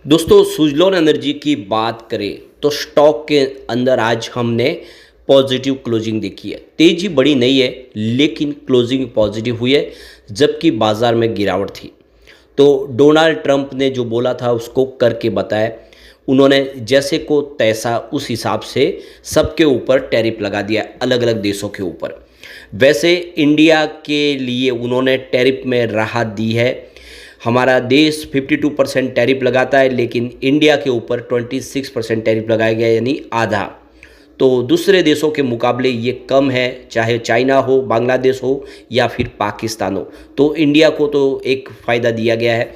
दोस्तों सुजलॉन एनर्जी की बात करें तो स्टॉक के अंदर आज हमने पॉजिटिव क्लोजिंग देखी है। तेजी बड़ी नहीं है लेकिन क्लोजिंग पॉजिटिव हुई है, जबकि बाजार में गिरावट थी। तो डोनाल्ड ट्रंप ने जो बोला था उसको करके बताया। उन्होंने जैसे को तैसा उस हिसाब से सबके ऊपर टैरिफ लगा दिया, अलग अलग देशों के ऊपर। वैसे इंडिया के लिए उन्होंने टैरिफ में राहत दी है। हमारा देश 52% टैरिफ लगाता है, लेकिन इंडिया के ऊपर 26% टैरिफ लगाया गया, यानी आधा। तो दूसरे देशों के मुकाबले ये कम है, चाहे चाइना हो, बांग्लादेश हो या फिर पाकिस्तान हो। तो इंडिया को तो एक फ़ायदा दिया गया है।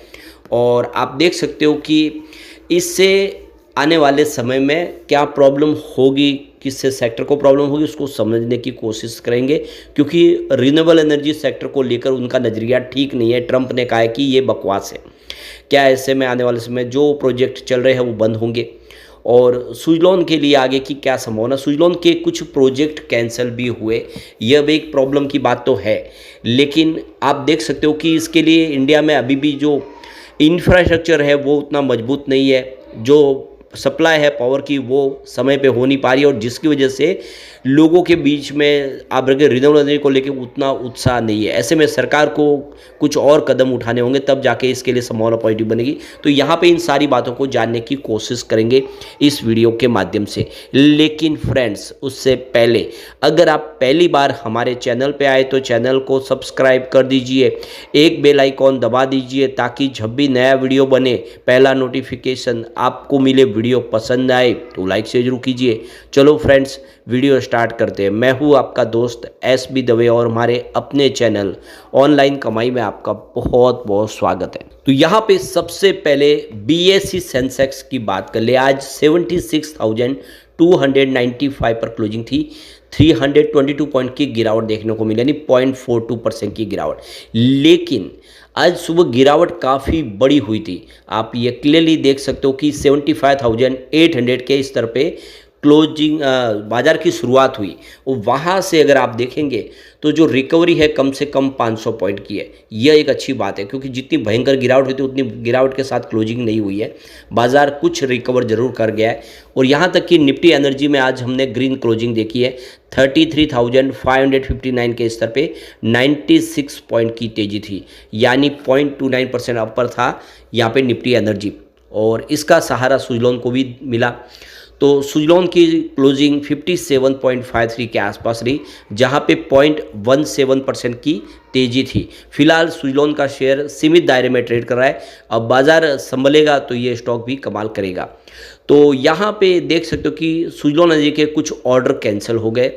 और आप देख सकते हो कि इससे आने वाले समय में क्या प्रॉब्लम होगी, किससे सेक्टर को प्रॉब्लम होगी, उसको समझने की कोशिश करेंगे। क्योंकि रिन्यूएबल एनर्जी सेक्टर को लेकर उनका नज़रिया ठीक नहीं है। ट्रंप ने कहा है कि ये बकवास है। क्या ऐसे में आने वाले समय जो प्रोजेक्ट चल रहे हैं वो बंद होंगे। और सुजलॉन के लिए आगे की क्या संभावना, सुजलॉन के कुछ प्रोजेक्ट कैंसिल भी हुए, यह भी एक प्रॉब्लम की बात तो है। लेकिन आप देख सकते हो कि इसके लिए इंडिया में अभी भी जो इंफ्रास्ट्रक्चर है वो उतना मजबूत नहीं है। जो सप्लाई है पावर की वो समय पे हो नहीं पा रही है, और जिसकी वजह से लोगों के बीच में आप रखे रिन्यूएबल एनर्जी को लेकर उतना उत्साह नहीं है। ऐसे में सरकार को कुछ और कदम उठाने होंगे, तब जाके इसके लिए संभावना पॉजिटिव बनेगी। तो यहाँ पे इन सारी बातों को जानने की कोशिश करेंगे इस वीडियो के माध्यम से। लेकिन फ्रेंड्स, उससे पहले अगर आप पहली बार हमारे चैनल पे आए तो चैनल को सब्सक्राइब कर दीजिए, एक बेल आइकॉन दबा दीजिए, ताकि जब भी नया वीडियो बने पहला नोटिफिकेशन आपको मिले। वीडियो पसंद आए तो लाइक से जरूर कीजिए। चलो फ्रेंड्स, वीडियो स्टार्ट करते हैं। मैं हूं आपका दोस्त SB दवे और हमारे अपने चैनल ऑनलाइन कमाई में आपका बहुत बहुत स्वागत है। तो यहाँ पे सबसे पहले BSE सेंसेक्स की बात कर ले। आज 76,295 पर क्लोजिंग थी। 322 पॉइंट की गिरावट देखने को मिली, यानी 0.42% की गिरावट। लेकिन आज सुबह गिरावट काफ़ी बड़ी हुई थी। आप ये क्लियरली देख सकते हो कि 75,800 के स्तर पे क्लोजिंग बाजार की शुरुआत हुई। और वहाँ से अगर आप देखेंगे तो जो रिकवरी है कम से कम 500 पॉइंट की है। यह एक अच्छी बात है, क्योंकि जितनी भयंकर गिरावट हुई थी उतनी गिरावट के साथ क्लोजिंग नहीं हुई है। बाजार कुछ रिकवर जरूर कर गया है। और यहाँ तक कि निफ्टी एनर्जी में आज हमने ग्रीन क्लोजिंग देखी है। 33,559 के स्तर पे 96 पॉइंट की तेजी थी, यानी 0.29% अपर था यहाँ पे निफ्टी एनर्जी। और इसका सहारा सुजलॉन को भी मिला। तो सुजलॉन की क्लोजिंग 57.53 के आसपास रही, जहां पे 0.17% की तेजी थी। फिलहाल सुजलॉन का शेयर सीमित दायरे में ट्रेड कर रहा है। अब बाजार संभलेगा तो ये स्टॉक भी कमाल करेगा। तो यहाँ पे देख सकते हो कि सुजलॉन एनर्जी के कुछ ऑर्डर कैंसिल हो गए,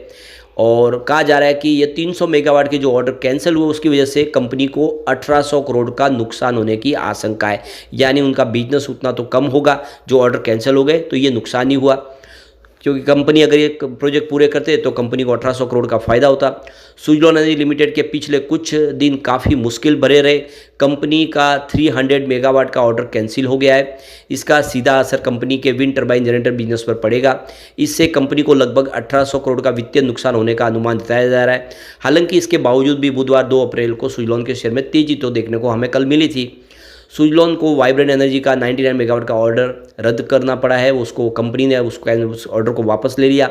और कहा जा रहा है कि ये 300 मेगावाट के जो ऑर्डर कैंसिल हुए उसकी वजह से कंपनी को 1800 करोड़ का नुकसान होने की आशंका है। यानी उनका बिजनेस उतना तो कम होगा, जो ऑर्डर कैंसिल हो गए तो ये नुकसान ही हुआ। क्योंकि कंपनी अगर ये प्रोजेक्ट पूरे करते तो कंपनी को 1800 करोड़ का फ़ायदा होता। सुजलॉन एनर्जी लिमिटेड के पिछले कुछ दिन काफ़ी मुश्किल भरे रहे। कंपनी का 300 मेगावाट का ऑर्डर कैंसिल हो गया है। इसका सीधा असर कंपनी के विंड टर्बाइन जनरेटर बिजनेस पर पड़ेगा। इससे कंपनी को लगभग 1800 करोड़ का वित्तीय नुकसान होने का अनुमान जताया जा रहा है। हालांकि इसके बावजूद भी बुधवार 2 अप्रैल को सुजलॉन के शेयर में तेजी तो देखने को हमें कल मिली थी। सुजलॉन को वाइब्रेंट एनर्जी का 99 मेगावाट का ऑर्डर रद्द करना पड़ा है। उसको कंपनी ने उस ऑर्डर को वापस ले लिया।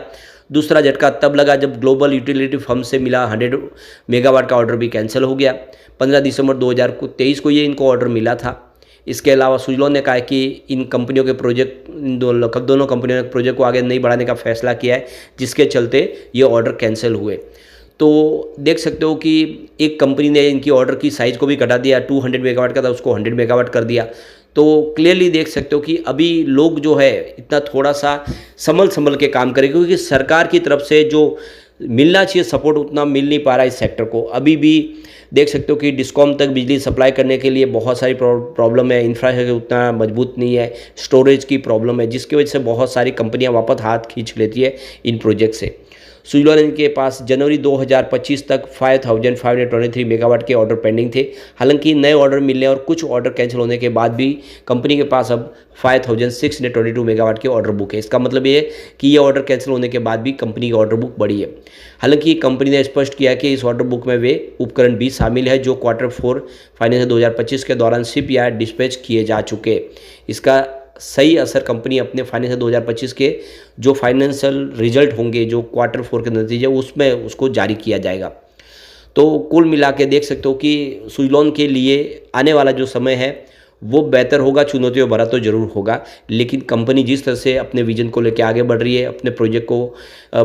दूसरा झटका तब लगा जब ग्लोबल यूटिलिटी फर्म से मिला 100 मेगावाट का ऑर्डर भी कैंसिल हो गया। 15 दिसंबर 2023 को ये इनको ऑर्डर मिला था। इसके अलावा सुजलॉन ने कहा है कि इन कंपनियों के प्रोजेक्ट, दोनों कंपनियों ने प्रोजेक्ट को आगे नहीं बढ़ाने का फैसला किया है, जिसके चलते ये ऑर्डर कैंसिल हुए। तो देख सकते हो कि एक कंपनी ने इनकी ऑर्डर की साइज़ को भी घटा दिया। 200 मेगावाट का था, उसको 100 मेगावाट कर दिया। तो क्लियरली देख सकते हो कि अभी लोग जो है इतना थोड़ा सा संभल के काम करें, क्योंकि सरकार की तरफ से जो मिलना चाहिए सपोर्ट उतना मिल नहीं पा रहा इस सेक्टर को। अभी भी देख सकते हो कि डिस्कॉम तक बिजली सप्लाई करने के लिए बहुत सारी प्रॉब्लम है। इंफ्रास्ट्रक्चर उतना मजबूत नहीं है, स्टोरेज की प्रॉब्लम है, जिसकी वजह से बहुत सारी कंपनियां वापस हाथ खींच लेती है इन प्रोजेक्ट से। सुजलॉन के पास जनवरी 2025 तक 5523 मेगावाट के ऑर्डर पेंडिंग थे। हालांकि नए ऑर्डर मिलने और कुछ ऑर्डर कैंसिल होने के बाद भी कंपनी के पास अब 5622 मेगावाट के ऑर्डर बुक है। इसका मतलब ये है कि ये ऑर्डर कैंसिल होने के बाद भी कंपनी की ऑर्डर बुक बढ़ी है। हालांकि कंपनी ने स्पष्ट किया कि इस ऑर्डर बुक में वे उपकरण भी शामिल है जो क्वार्टर 4 फाइनेंशियल 2025 के दौरान शिप या डिस्पैच किए जा चुके। इसका सही असर कंपनी अपने फाइनेंशियल 2025 के जो फाइनेंशियल रिजल्ट होंगे, जो क्वार्टर 4 के नतीजे, उसमें उसको जारी किया जाएगा। तो कुल मिला के देख सकते हो कि सुज़लॉन के लिए आने वाला जो समय है वो बेहतर होगा, चुनौतियों भरा तो ज़रूर होगा, लेकिन कंपनी जिस तरह से अपने विजन को लेकर आगे बढ़ रही है, अपने प्रोजेक्ट को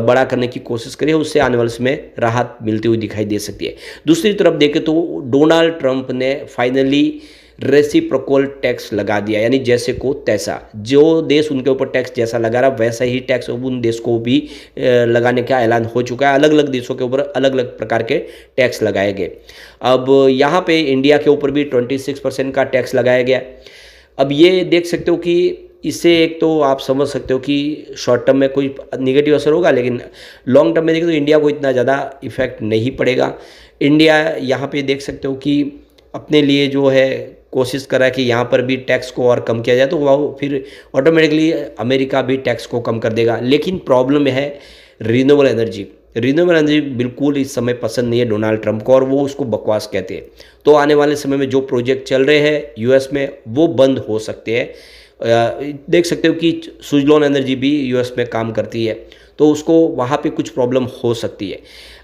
बड़ा करने की कोशिश करी है, उससे आने वाले समय राहत मिलती हुई दिखाई दे सकती है। दूसरी तरफ देखें तो डोनाल्ड ट्रंप ने फाइनली रेसिप्रोकल टैक्स लगा दिया, यानी जैसे को तैसा। जो देश उनके ऊपर टैक्स जैसा लगा रहा वैसा ही टैक्स उन देश को भी लगाने का ऐलान हो चुका है। अलग अलग देशों के ऊपर अलग अलग प्रकार के टैक्स लगाए गए। अब यहाँ पे इंडिया के ऊपर भी 26% का टैक्स लगाया गया। अब ये देख सकते हो कि इससे एक तो आप समझ सकते हो कि शॉर्ट टर्म में कोई निगेटिव असर होगा, लेकिन लॉन्ग टर्म में देखें तो इंडिया को इतना ज़्यादा इफेक्ट नहीं पड़ेगा। इंडिया यहाँ पे देख सकते हो कि अपने लिए जो है कोशिश कर रहा है कि यहाँ पर भी टैक्स को और कम किया जाए, तो वह फिर ऑटोमेटिकली अमेरिका भी टैक्स को कम कर देगा। लेकिन प्रॉब्लम है रिन्यूएबल एनर्जी। रिन्यूएबल एनर्जी बिल्कुल इस समय पसंद नहीं है डोनाल्ड ट्रंप को, और वो उसको बकवास कहते हैं। तो आने वाले समय में जो प्रोजेक्ट चल रहे हैं यूएस में वो बंद हो सकते हैं। देख सकते हो कि सुज़लॉन एनर्जी भी यूएस में काम करती है, तो उसको वहाँ पे कुछ प्रॉब्लम हो सकती है।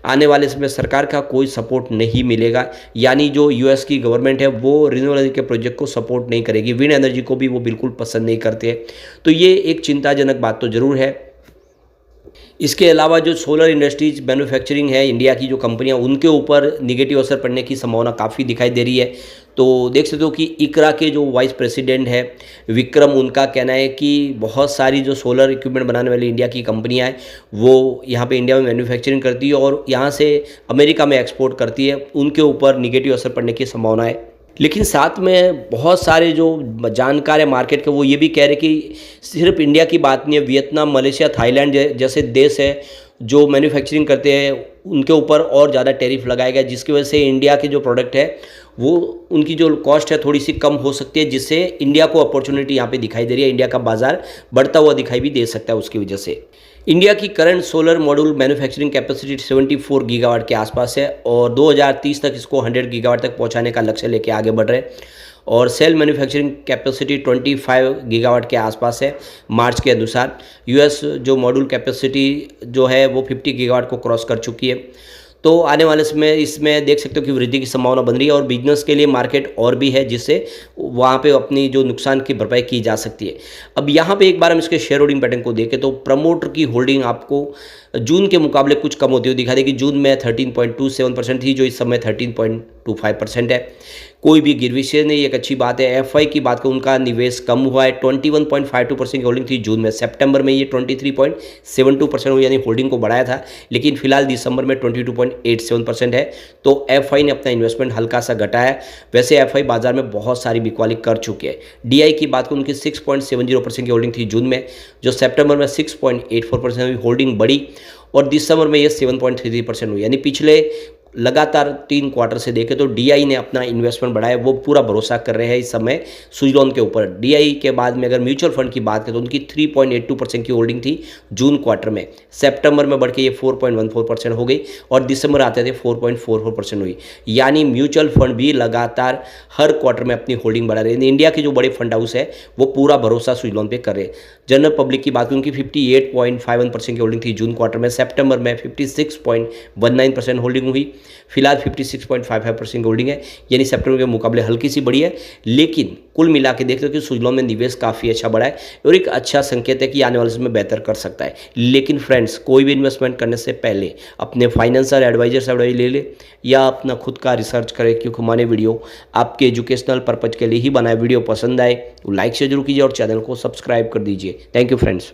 आने वाले समय सरकार का कोई सपोर्ट नहीं मिलेगा, यानी जो यूएस की गवर्नमेंट है वो रिन्यूएबल एनर्जी के प्रोजेक्ट को सपोर्ट नहीं करेगी। विंड एनर्जी को भी वो बिल्कुल पसंद नहीं करते। तो ये एक चिंताजनक बात तो ज़रूर है। इसके अलावा जो सोलर इंडस्ट्रीज मैन्युफैक्चरिंग है इंडिया की जो कंपनियां, उनके ऊपर निगेटिव असर पड़ने की संभावना काफ़ी दिखाई दे रही है। तो देख सकते हो कि इकरा के जो वाइस प्रेसिडेंट है विक्रम, उनका कहना है कि बहुत सारी जो सोलर इक्विपमेंट बनाने वाली इंडिया की कंपनियां हैं वो यहाँ पे इंडिया में मैन्युफैक्चरिंग करती है और यहाँ से अमेरिका में एक्सपोर्ट करती है, उनके ऊपर निगेटिव असर पड़ने की संभावना है। लेकिन साथ में बहुत सारे जो जानकार है मार्केट के, वो ये भी कह रहे कि सिर्फ इंडिया की बात नहीं है, वियतनाम, मलेशिया, थाईलैंड जैसे देश है जो मैन्युफैक्चरिंग करते हैं, उनके ऊपर और ज़्यादा टैरिफ लगाया गया, जिसकी वजह से इंडिया के जो प्रोडक्ट है वो उनकी जो कॉस्ट है थोड़ी सी कम हो सकती है, जिससे इंडिया को अपॉर्चुनिटी यहाँ पे दिखाई दे रही है। इंडिया का बाजार बढ़ता हुआ दिखाई भी दे सकता है उसकी वजह से। इंडिया की current solar module manufacturing capacity 74 gigawatt के आसपास है और 2030 तक इसको 100 गीगावाट तक पहुंचाने का लक्ष्य लेके आगे बढ़ रहे हैं। और सेल मैन्युफैक्चरिंग कैपेसिटी 25 गीगावाट के आसपास है मार्च के अनुसार। यूएस जो मॉड्यूल कैपेसिटी जो है वो 50 गीगावाट को क्रॉस कर चुकी है। तो आने वाले समय इसमें देख सकते हो कि वृद्धि की संभावना बन रही है और बिजनेस के लिए मार्केट और भी है, जिससे वहाँ पे अपनी जो नुकसान की भरपाई की जा सकती है। अब यहाँ पे एक बार हम इसके शेयर होल्डिंग पैटर्न को देखें तो प्रमोटर की होल्डिंग आपको जून के मुकाबले कुछ कम होती हुई दिखा देगी। जून में 13.27% थी, जो इस समय 13.25% है। कोई भी गिरवी शेयर नहीं, एक अच्छी बात है। एफआई की बात करूँ, उनका निवेश कम हुआ है, 21.52% की होल्डिंग थी जून में। सितंबर में ये 23.72% हुई, यानी होल्डिंग को बढ़ाया था, लेकिन फिलहाल दिसंबर में 22.87% है। तो एफआई ने अपना इन्वेस्टमेंट हल्का सा घटाया। वैसे एफआई बाजार में बहुत सारी बिकवाली कर चुके हैं। डीआई की बात करूँ, उनकी 6.70% की होल्डिंग थी जून में, जो सितंबर में 6.84% हुई, होल्डिंग बढ़ी और दिसंबर में ये 7.33% हुई। यानी पिछले लगातार 3 क्वार्टर से देखें तो डीआई ने अपना इन्वेस्टमेंट बढ़ाया, वो पूरा भरोसा कर रहे हैं इस समय सुज़लॉन के ऊपर। डीआई के बाद में अगर म्यूचुअल फंड की बात करें तो उनकी 3.82% की होल्डिंग थी जून क्वार्टर में। सितंबर में बढ़ के ये 4.14% हो गई और दिसंबर आते थे 4.44% हुई। यानी म्यूचुअल फंड भी लगातार हर क्वार्टर में अपनी होल्डिंग बढ़ा रहे हैं। इंडिया के जो बड़े फंड हाउस है वो पूरा भरोसा सुज़लॉन पे कर रहे हैं। जनरल पब्लिक की बात करें, उनकी 58.51% की होल्डिंग थी जून क्वार्टर में। सितंबर में 56.19% होल्डिंग हुई। फिलहाल 56.55% होल्डिंग है, यानी सितंबर के मुकाबले हल्की सी बढ़ी है। लेकिन कुल मिला के देखते हो कि सुज़लॉन में निवेश काफ़ी अच्छा बढ़ा है और एक अच्छा संकेत है कि आने वाले समय में बेहतर कर सकता है। लेकिन फ्रेंड्स, कोई भी इन्वेस्टमेंट करने से पहले अपने फाइनेंशियल एडवाइजर से एडवाइस ले ले या अपना खुद का रिसर्च करें, क्योंकि हमारे वीडियो आपके एजुकेशनल पर्पज़ के लिए ही बनाए। वीडियो पसंद आए तो लाइक से जरूर कीजिए और चैनल को सब्सक्राइब कर दीजिए। Thank you friends.